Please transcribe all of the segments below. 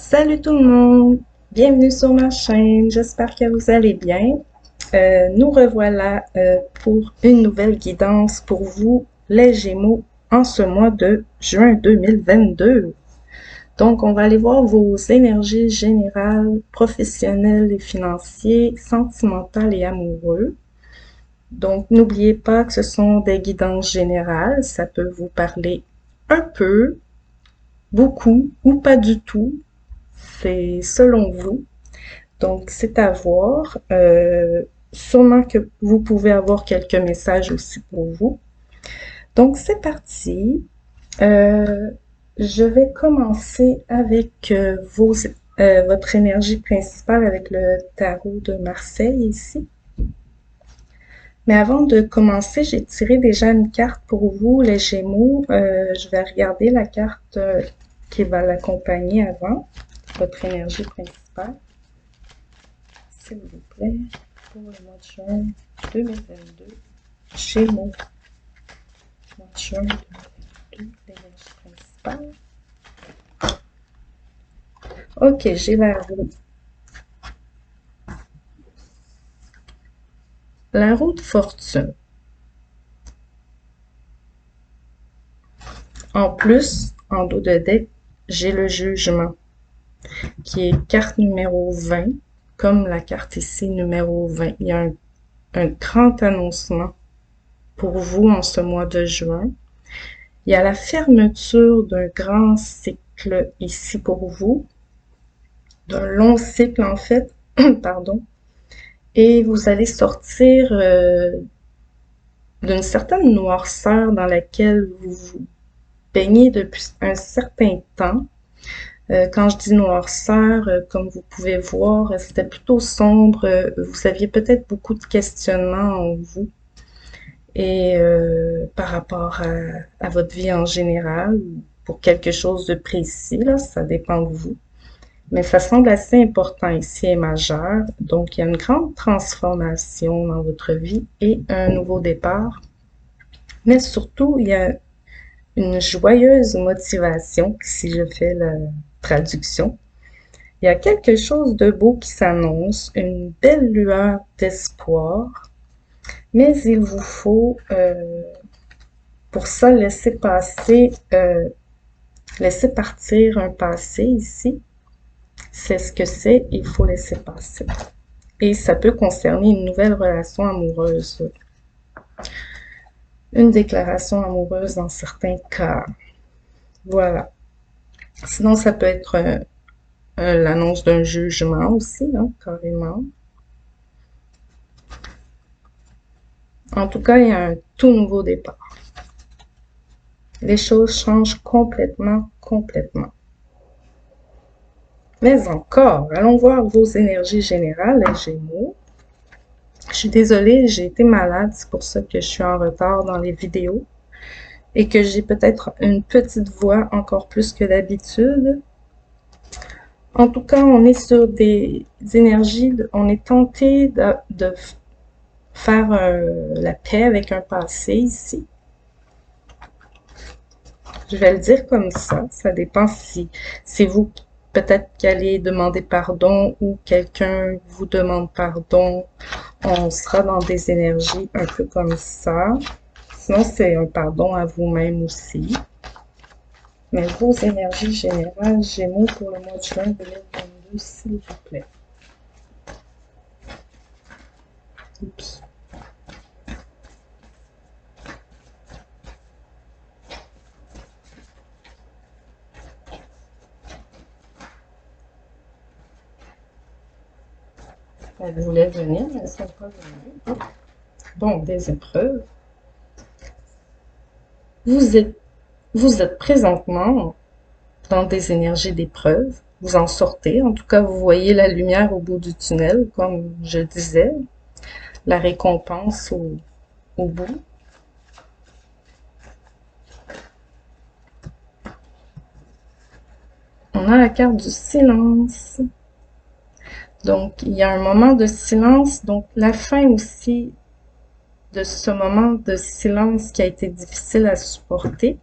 Salut tout le monde, bienvenue sur ma chaîne, j'espère que vous allez bien. Nous revoilà pour une nouvelle guidance pour vous, les Gémeaux, en ce mois de juin 2022. Donc, on va aller voir vos énergies générales, professionnelles et financières, sentimentales et amoureux. Donc, n'oubliez pas que ce sont des guidances générales, ça peut vous parler un peu, beaucoup ou pas du tout. C'est selon vous. Donc, c'est à voir. Sûrement que vous pouvez avoir quelques messages aussi pour vous. Donc, c'est parti. Euh, je vais commencer avec votre énergie principale avec le tarot de Marseille ici. Mais avant de commencer, j'ai tiré déjà une carte pour vous, les Gémeaux. Je vais regarder la carte qui va l'accompagner avant, votre énergie principale. S'il vous plaît, pour le mois de juin 2022, Gémeaux, mois de juin 2022, l'énergie principale. Ok, j'ai la roue. La roue de fortune. En plus, en dos de deck, j'ai le jugement, qui est carte numéro 20, comme la carte ici, numéro 20. Il y a un grand annoncement pour vous en ce mois de juin. Il y a la fermeture d'un grand cycle ici pour vous, d'un long cycle en fait, pardon, et vous allez sortir d'une certaine noirceur dans laquelle vous vous baignez depuis un certain temps. Quand je dis noirceur, comme vous pouvez voir, c'était plutôt sombre. Vous aviez peut-être beaucoup de questionnements en vous et par rapport à votre vie en général, pour quelque chose de précis, là, ça dépend de vous. Mais ça semble assez important ici et majeur. Donc, il y a une grande transformation dans votre vie et un nouveau départ. Mais surtout, il y a une joyeuse motivation, si je fais la traduction. Il y a quelque chose de beau qui s'annonce, une belle lueur d'espoir, mais il vous faut, pour ça, laisser partir un passé ici. C'est ce que c'est, il faut laisser passer. Et ça peut concerner une nouvelle relation amoureuse, une déclaration amoureuse dans certains cas. Voilà. Sinon, ça peut être l'annonce d'un jugement aussi, hein, carrément. En tout cas, il y a un tout nouveau départ. Les choses changent complètement, complètement. Mais encore, allons voir vos énergies générales, les Gémeaux. Je suis désolée, j'ai été malade, c'est pour ça que je suis en retard dans les vidéos et que j'ai peut-être une petite voix encore plus que d'habitude. En tout cas, on est sur des énergies, on est tenté de faire la paix avec un passé ici. Je vais le dire comme ça dépend si c'est vous peut-être qui allez demander pardon ou quelqu'un vous demande pardon. On sera dans des énergies un peu comme ça. Sinon, c'est un pardon à vous-même aussi. Mais vos énergies générales, Gémeaux, pour le mois de juin 2022, s'il vous plaît. Oups. Elle voulait venir, mais elles ne sont pas venues. Bon, des épreuves. Vous êtes présentement dans des énergies d'épreuve. Vous en sortez. En tout cas, vous voyez la lumière au bout du tunnel, comme je disais. La récompense au bout. On a la carte du silence. Donc, il y a un moment de silence. Donc, la fin aussi de ce moment de silence qui a été difficile à supporter.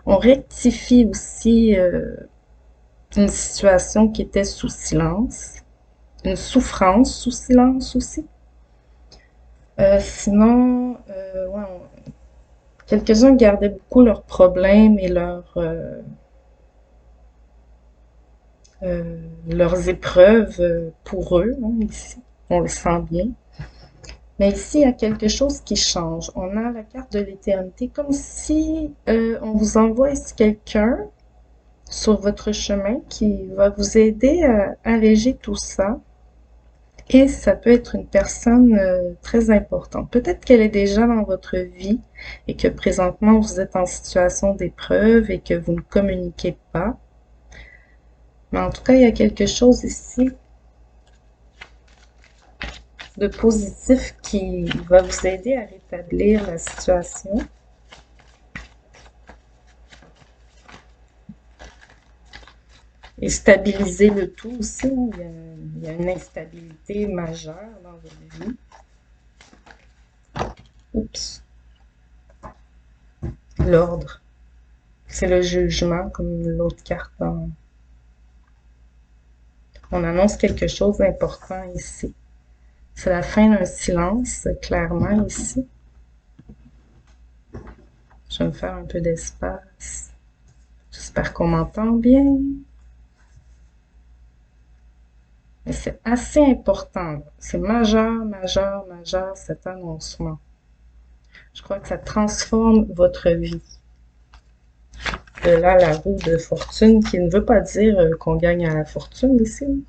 On rectifie aussi une situation qui était sous silence, une souffrance sous silence aussi. Sinon, ouais, quelques-uns gardaient beaucoup leurs problèmes et leurs épreuves pour eux, hein, ici. On le sent bien. Mais ici, il y a quelque chose qui change. On a la carte de l'éternité, comme si on vous envoie ici quelqu'un sur votre chemin qui va vous aider à alléger tout ça. Et ça peut être une personne très importante. Peut-être qu'elle est déjà dans votre vie et que présentement vous êtes en situation d'épreuve et que vous ne communiquez pas. Mais en tout cas, il y a quelque chose ici de positif qui va vous aider à rétablir la situation. Et stabiliser le tout aussi. Il y a une instabilité majeure dans votre vie. Oups. L'ordre. C'est le jugement, comme l'autre carte. On annonce quelque chose d'important ici. C'est la fin d'un silence, clairement, ici. Je vais me faire un peu d'espace. J'espère qu'on m'entend bien. Mais c'est assez important. C'est majeur, majeur, majeur, cet annoncement. Je crois que ça transforme votre vie. De là, la roue de fortune, qui ne veut pas dire qu'on gagne à la fortune ici.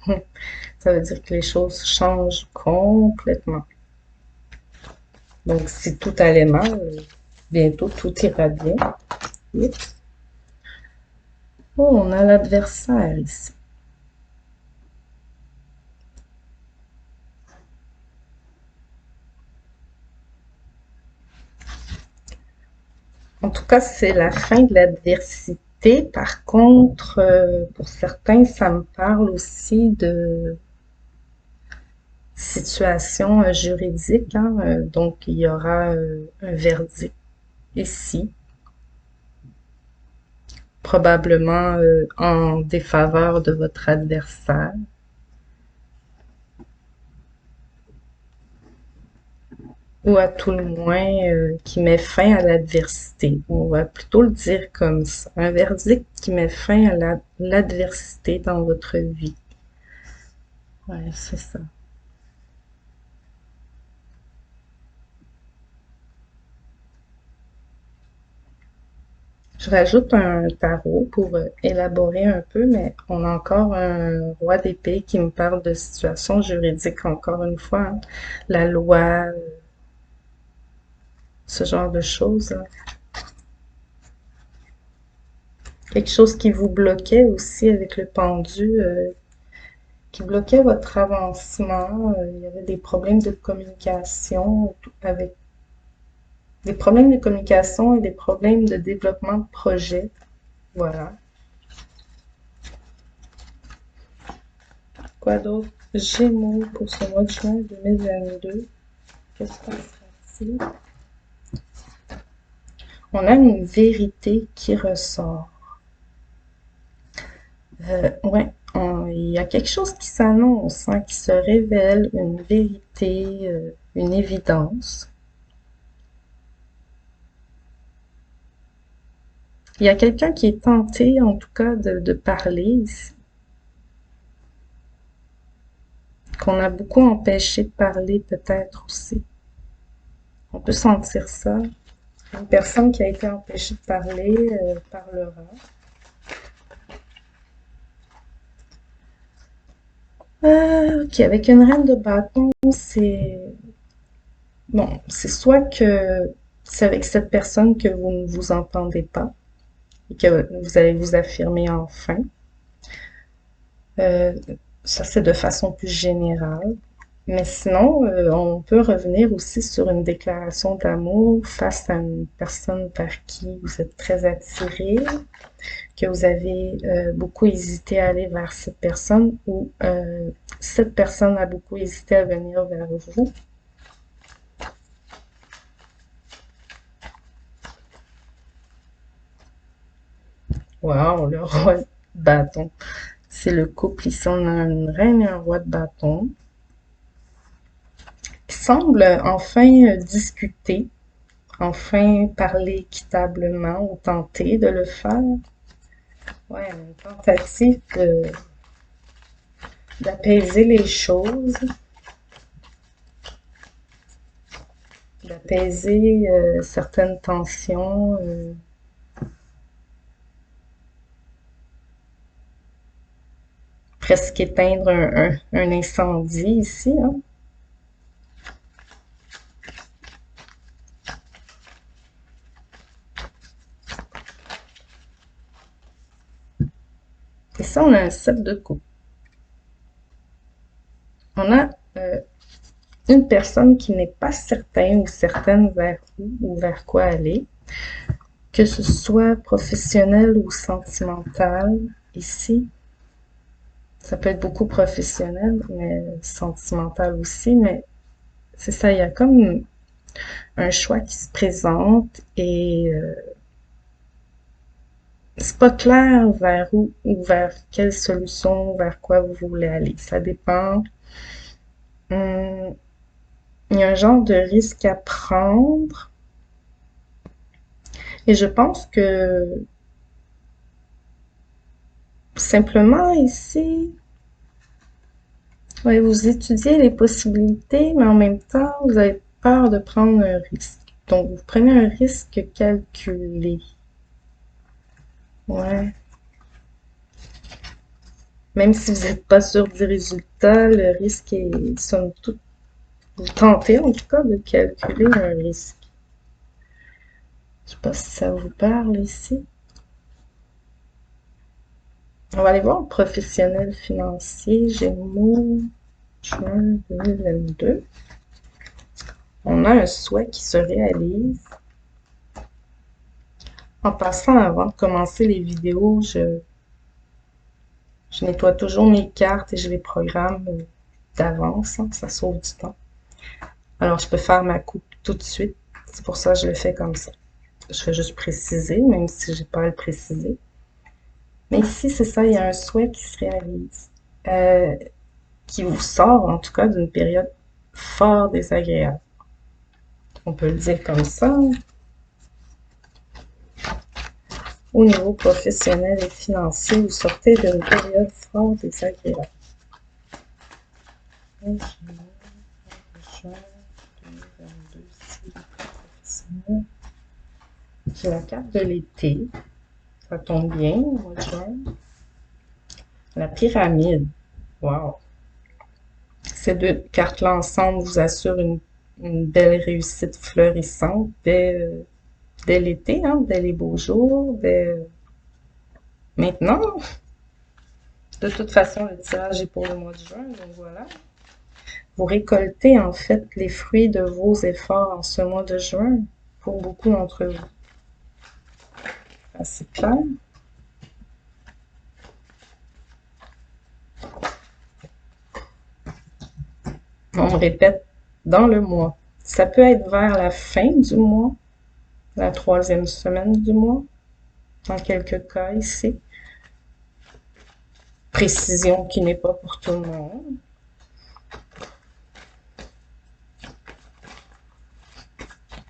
Ça veut dire que les choses changent complètement. Donc, si tout allait mal, bientôt tout ira bien. Oups. Oh, on a l'adversaire ici. En tout cas, c'est la fin de l'adversité. Par contre, pour certains, ça me parle aussi de situation juridique. Hein, donc, il y aura un verdict ici, probablement en défaveur de votre adversaire. Ou à tout le moins qui met fin à l'adversité. On va plutôt le dire comme ça. Un verdict qui met fin à l'adversité dans votre vie. Ouais, c'est ça. Je rajoute un tarot pour élaborer un peu, mais on a encore un roi d'épée qui me parle de situation juridique, encore une fois, hein. La loi, ce genre de choses, hein. Quelque chose qui vous bloquait aussi avec le pendu, qui bloquait votre avancement. Il y avait des problèmes de communication avec des problèmes de communication et des problèmes de développement de projet. Voilà. Quoi d'autre? Gémeaux pour ce mois de juin 2022. Qu'est-ce qui se passe? On a une vérité qui ressort. Ouais, il y a quelque chose qui s'annonce, hein, qui se révèle, une vérité, une évidence. Il y a quelqu'un qui est tenté, en tout cas, de parler ici, qu'on a beaucoup empêché de parler peut-être aussi. On peut sentir ça. Une personne qui a été empêchée de parler parlera. Ok, avec une reine de bâton, c'est bon, c'est soit que c'est avec cette personne que vous ne vous entendez pas et que vous allez vous affirmer enfin. Euh, Ça, c'est de façon plus générale. Mais sinon, on peut revenir aussi sur une déclaration d'amour face à une personne par qui vous êtes très attiré, que vous avez beaucoup hésité à aller vers cette personne ou cette personne a beaucoup hésité à venir vers vous. Wow, le roi de bâton. C'est le couple ici, on a une reine et un roi de bâton qui semblent enfin discuter, enfin parler équitablement ou tenter de le faire. Ouais, une tentative d'apaiser les choses, d'apaiser certaines tensions. Presque éteindre un incendie ici, hein. Et ça, on a un 7 de coupe. On a une personne qui n'est pas certain ou certaine vers où ou vers quoi aller, que ce soit professionnel ou sentimental. Ici, ça peut être beaucoup professionnel, mais sentimental aussi, mais c'est ça, il y a comme un choix qui se présente et c'est pas clair vers où ou vers quelle solution, vers quoi vous voulez aller. Ça dépend. Hum, il y a un genre de risque à prendre et je pense que simplement ici, ouais, vous étudiez les possibilités, mais en même temps, vous avez peur de prendre un risque. Donc, vous prenez un risque calculé. Ouais. Même si vous n'êtes pas sûr du résultat, le risque est, somme toute, vous tentez en tout cas de calculer un risque. Je sais pas si ça vous parle ici. On va aller voir le professionnel financier, Gémeaux, juin 2022. On a un souhait qui se réalise. En passant, avant de commencer les vidéos, je nettoie toujours mes cartes et je les programme d'avance, hein, ça sauve du temps. Alors, je peux faire ma coupe tout de suite. C'est pour ça que je le fais comme ça. Je vais juste préciser, même si j'ai pas à le préciser. Mais ici, c'est ça, il y a un souhait qui se réalise, euh, qui vous sort en tout cas d'une période fort désagréable. On peut le dire comme ça. Au niveau professionnel et financier, vous sortez d'une période fort désagréable. J'ai la carte de l'été. Ça tombe bien, au mois de juin. La pyramide. Wow. Ces deux cartes-là ensemble vous assurent une belle réussite fleurissante dès l'été, hein, dès les beaux jours, dès maintenant. De toute façon, le tirage est pour le mois de juin, donc voilà. Vous récoltez en fait les fruits de vos efforts en ce mois de juin pour beaucoup d'entre vous. C'est clair? On me répète dans le mois. Ça peut être vers la fin du mois, la troisième semaine du mois, dans quelques cas ici. Précision qui n'est pas pour tout le monde.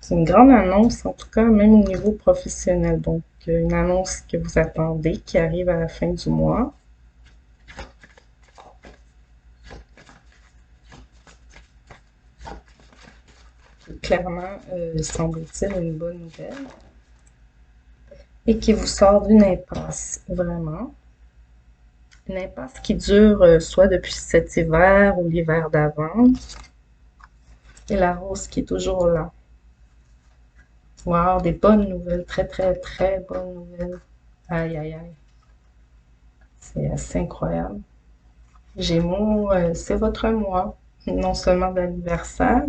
C'est une grande annonce, en tout cas, même au niveau professionnel. Donc, une annonce que vous attendez, qui arrive à la fin du mois. Clairement, semble-t-il, une bonne nouvelle. Et qui vous sort d'une impasse, vraiment. Une impasse qui dure soit depuis cet hiver ou l'hiver d'avant. Et la rose qui est toujours là. Wow, des bonnes nouvelles, très très très bonnes nouvelles. Aïe aïe aïe, c'est assez incroyable. Gémeaux, c'est votre mois, non seulement d'anniversaire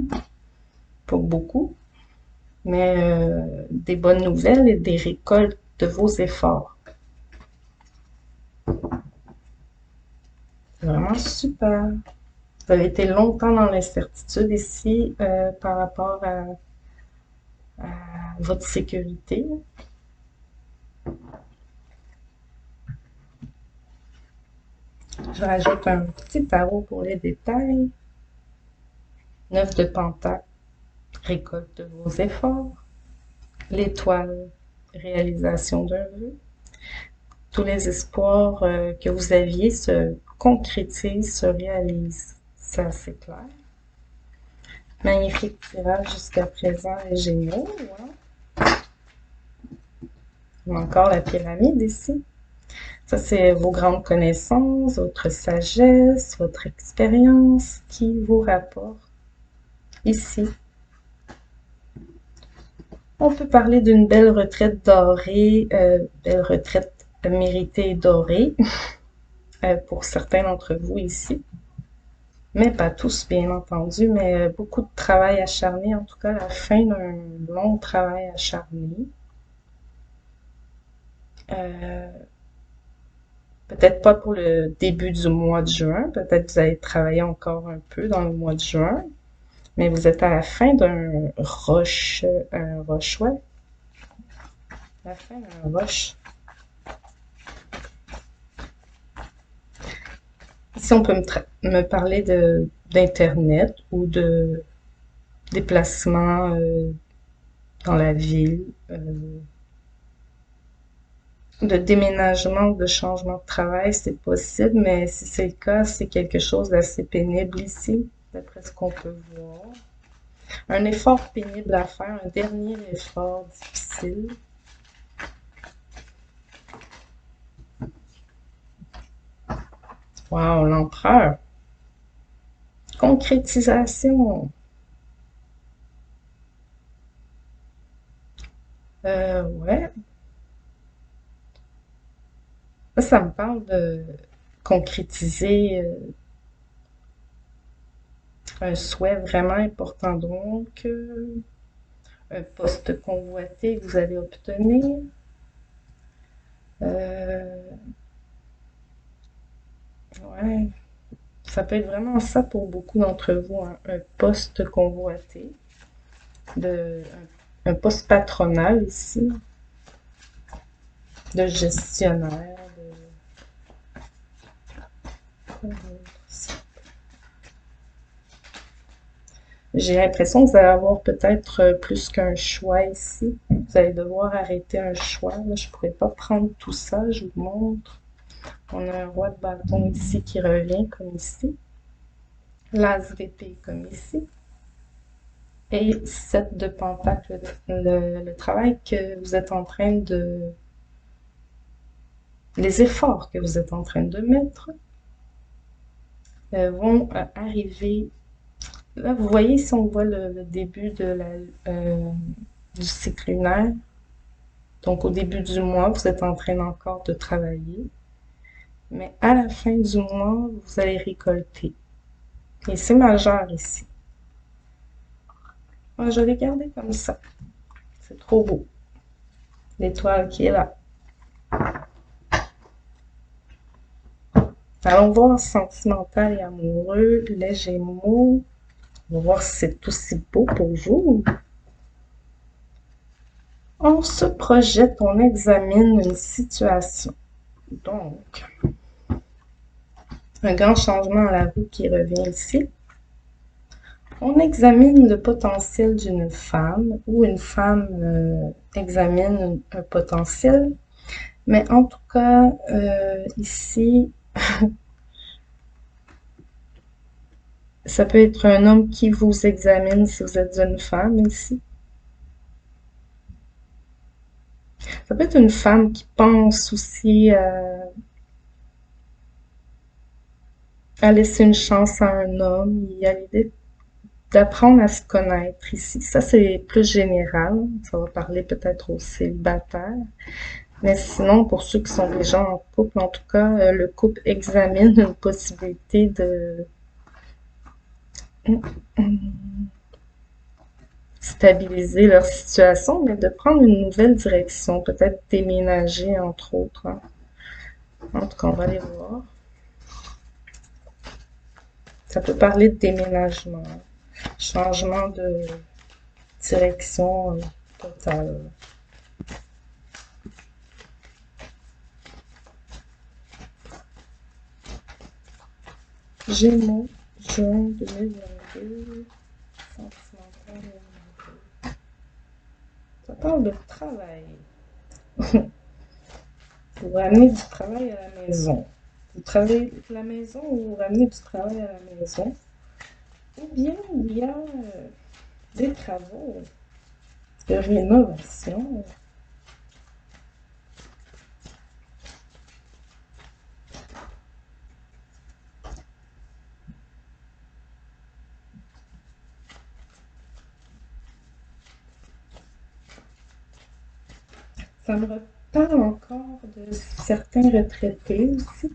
pour beaucoup, mais des bonnes nouvelles et des récoltes de vos efforts. C'est vraiment super. Vous avez été longtemps dans l'incertitude ici par rapport à votre sécurité. Je rajoute un petit tarot pour les détails. 9 de pentacle, récolte de vos efforts. L'étoile, réalisation d'un vœu. Tous les espoirs que vous aviez se concrétisent, se réalisent. C'est assez clair. Magnifique tirage jusqu'à présent, les Gémeaux. Wow. Il y a encore la pyramide ici. Ça, c'est vos grandes connaissances, votre sagesse, votre expérience qui vous rapporte ici. On peut parler d'une belle retraite dorée, belle retraite méritée dorée pour certains d'entre vous ici. Mais pas tous, bien entendu, mais beaucoup de travail acharné, en tout cas la fin d'un long travail acharné. Peut-être pas pour le début du mois de juin, peut-être que vous allez travailler encore un peu dans le mois de juin, mais vous êtes à la fin d'un rush, ouais, la fin d'un rush. Ici, on peut me parler d'Internet ou de déplacement dans la ville, de déménagement ou de changement de travail, c'est possible, mais si c'est le cas, c'est quelque chose d'assez pénible ici, d'après ce qu'on peut voir. Un effort pénible à faire, un dernier effort difficile. Wow, l'empereur. Concrétisation. Ouais. Ça me parle de concrétiser un souhait vraiment important. Donc, un poste convoité que vous allez obtenir. Ouais, ça peut être vraiment ça pour beaucoup d'entre vous, hein, un poste convoité, de, un poste patronal ici, de gestionnaire, j'ai l'impression que vous allez avoir peut-être plus qu'un choix ici. Vous allez devoir arrêter un choix. Là, je ne pourrais pas prendre tout ça, je vous montre. On a un roi de bâton ici qui revient comme ici. L'as d'épée comme ici. Et 7 de pentacle, le travail que vous êtes en train de... Les efforts que vous êtes en train de mettre vont arriver. Là, vous voyez, si on voit le début du cycle lunaire, donc au début du mois, vous êtes en train encore de travailler, mais à la fin du mois, vous allez récolter. Et c'est majeur ici. Moi, je vais garder comme ça. C'est trop beau. L'étoile qui est là. Allons voir sentimental et amoureux, les Gémeaux. On va voir si c'est aussi beau pour vous. On se projette, on examine une situation. Donc, un grand changement à la roue qui revient ici. On examine le potentiel d'une femme ou une femme examine un potentiel. Mais en tout cas, ici, ça peut être un homme qui vous examine si vous êtes une femme ici. Ça peut être une femme qui pense aussi à laisser une chance à un homme. Il y a l'idée d'apprendre à se connaître ici. Ça, c'est plus général. Ça va parler peut-être aux célibataires. Mais sinon, pour ceux qui sont déjà en couple, en tout cas, le couple examine une possibilité de stabiliser leur situation, mais de prendre une nouvelle direction, peut-être déménager, entre autres. Hein. En tout cas, on va aller voir. Ça peut parler de déménagement, changement de direction totale. Gémeaux, juin 2022, sentimental et amoureux. Ça parle de travail. Vous ramenez du travail à la maison. Vous travaillez de la maison ou vous ramenez du travail à la maison. Ou bien il y a des travaux de rénovation. Ça me reparle encore de certains retraités aussi.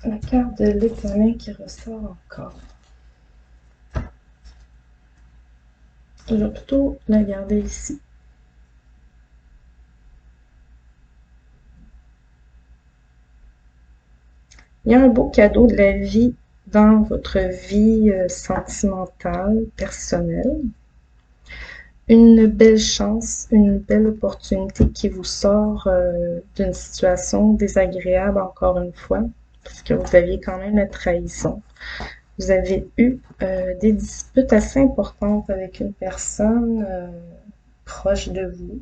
La carte de l'éternel qui ressort encore. Je vais plutôt la garder ici. Il y a un beau cadeau de la vie dans votre vie sentimentale, personnelle. Une belle chance, une belle opportunité qui vous sort d'une situation désagréable encore une fois, parce que vous aviez quand même la trahison. Vous avez eu des disputes assez importantes avec une personne proche de vous.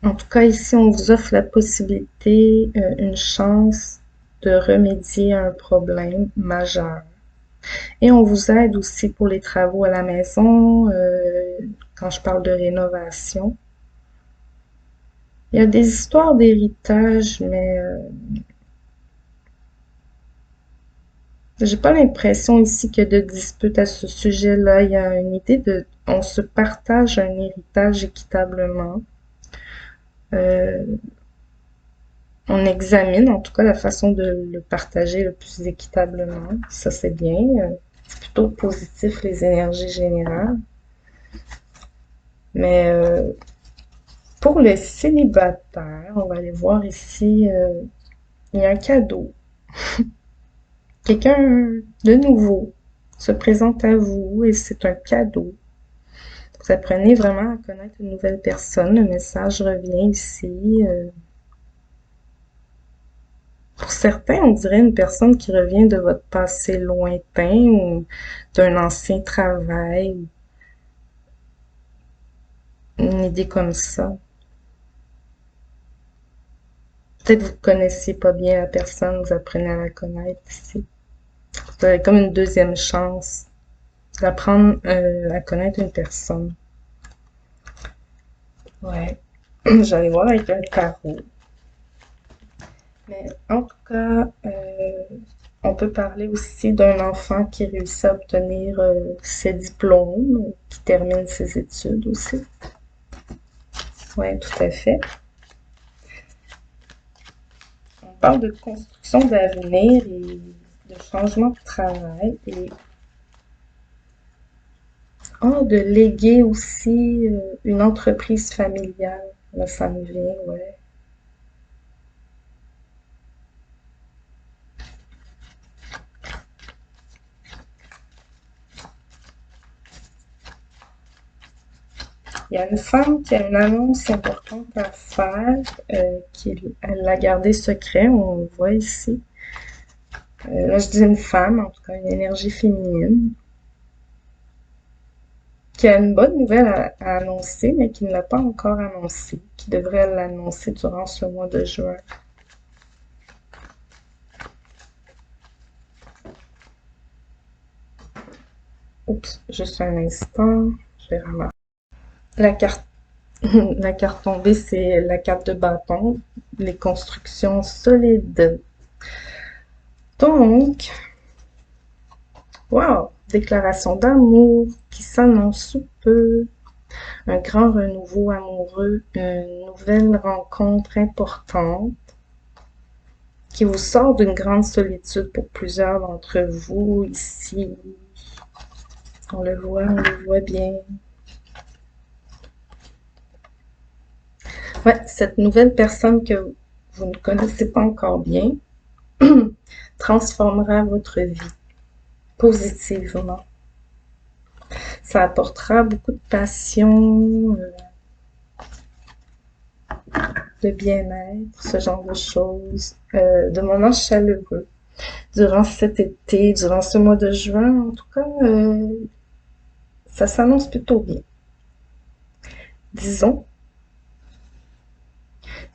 En tout cas, ici, on vous offre la possibilité, une chance de remédier à un problème majeur. Et on vous aide aussi pour les travaux à la maison, quand je parle de rénovation. Il y a des histoires d'héritage, mais j'ai pas l'impression ici qu'il y a de dispute à ce sujet-là. Il y a une idée de, on se partage un héritage équitablement. Euh, on examine en tout cas la façon de le partager le plus équitablement. Ça, c'est bien. C'est plutôt positif, les énergies générales. Mais pour les célibataires, on va aller voir ici, il y a un cadeau. Quelqu'un de nouveau se présente à vous et c'est un cadeau. Vous apprenez vraiment à connaître une nouvelle personne. Le message revient ici. Pour certains, on dirait une personne qui revient de votre passé lointain ou d'un ancien travail, une idée comme ça. Peut-être que vous ne connaissiez pas bien la personne, vous apprenez à la connaître ici. Vous avez comme une deuxième chance d'apprendre à connaître une personne. Ouais. J'allais voir avec un tarot. Mais en tout cas, on peut parler aussi d'un enfant qui réussit à obtenir ses diplômes, qui termine ses études aussi. Oui, tout à fait. On parle de construction d'avenir et de changement de travail et de léguer aussi une entreprise familiale. Là, ça me vient, ouais. Il y a une femme qui a une annonce importante à faire, elle l'a gardé secret, on le voit ici. Là, je dis une femme, en tout cas une énergie féminine, qui a une bonne nouvelle à annoncer, mais qui ne l'a pas encore annoncée, qui devrait l'annoncer durant ce mois de juin. Oups, juste un instant, je vais ramasser. La carte, la carte tombée, c'est la carte de bâton, les constructions solides. Donc, wow, déclaration d'amour qui s'annonce sous peu, un grand renouveau amoureux, une nouvelle rencontre importante qui vous sort d'une grande solitude pour plusieurs d'entre vous ici. On le voit bien. Ouais, cette nouvelle personne que vous ne connaissez pas encore bien transformera votre vie positivement. Ça apportera beaucoup de passion, de bien-être, ce genre de choses, de moments chaleureux. Durant cet été, durant ce mois de juin, en tout cas, ça s'annonce plutôt bien, disons.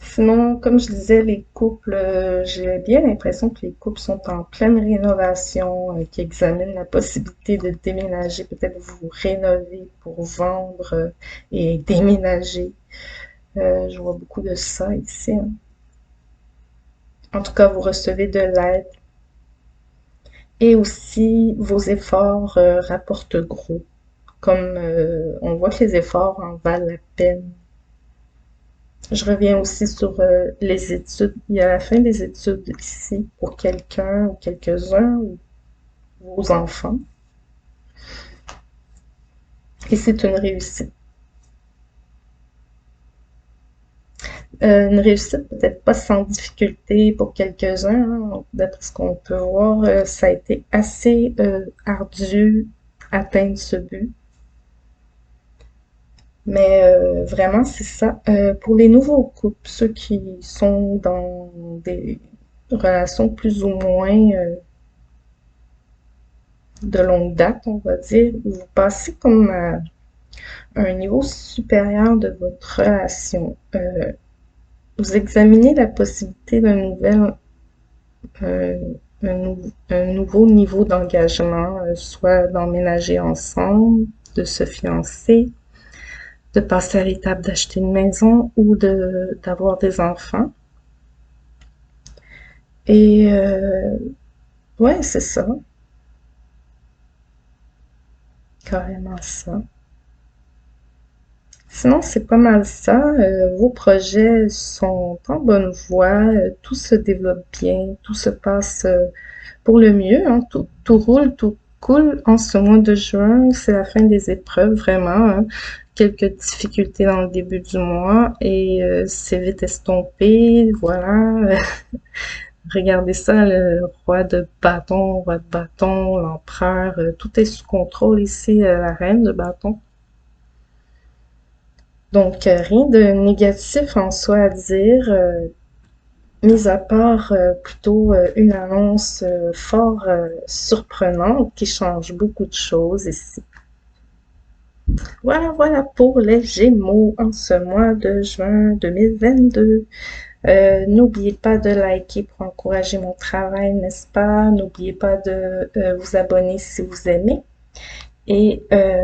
Sinon, comme je disais, les couples, j'ai bien l'impression que les couples sont en pleine rénovation, qui examinent la possibilité de déménager, peut-être vous rénover pour vendre et déménager. Je vois beaucoup de ça ici, hein. En tout cas, vous recevez de l'aide et aussi vos efforts rapportent gros. Comme on voit que les efforts en valent la peine. Je reviens aussi sur les études. Il y a la fin des études ici pour quelqu'un ou quelques-uns ou vos enfants. Et c'est une réussite. Une réussite peut-être pas sans difficulté pour quelques-uns, hein. D'après ce qu'on peut voir, ça a été assez ardu atteindre ce but. Mais vraiment, c'est ça. Pour les nouveaux couples, ceux qui sont dans des relations plus ou moins de longue date, on va dire, vous passez comme à un niveau supérieur de votre relation. Vous examinez la possibilité d'un nouvel, euh, un nouveau niveau d'engagement, soit d'emménager ensemble, de se fiancer, de passer à l'étape d'acheter une maison ou d'avoir des enfants. Et ouais, c'est ça, carrément ça. Sinon, c'est pas mal ça. Vos projets sont en bonne voie, tout se développe bien, tout se passe pour le mieux, hein. Tout roule, tout coule en ce mois de juin. C'est la fin des épreuves, vraiment, hein. Quelques difficultés dans le début du mois et c'est vite estompé. Voilà. Regardez ça, le roi de bâton, l'empereur, tout est sous contrôle ici, la reine de bâton. Donc, rien de négatif en soi à dire, mis à part plutôt une annonce fort surprenante qui change beaucoup de choses ici. Voilà, voilà pour les Gémeaux en ce mois de juin 2022. N'oubliez pas de liker pour encourager mon travail, n'est-ce pas? N'oubliez pas de vous abonner si vous aimez. Et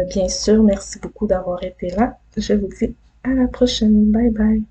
bien sûr, merci beaucoup d'avoir été là. Je vous dis à la prochaine. Bye bye.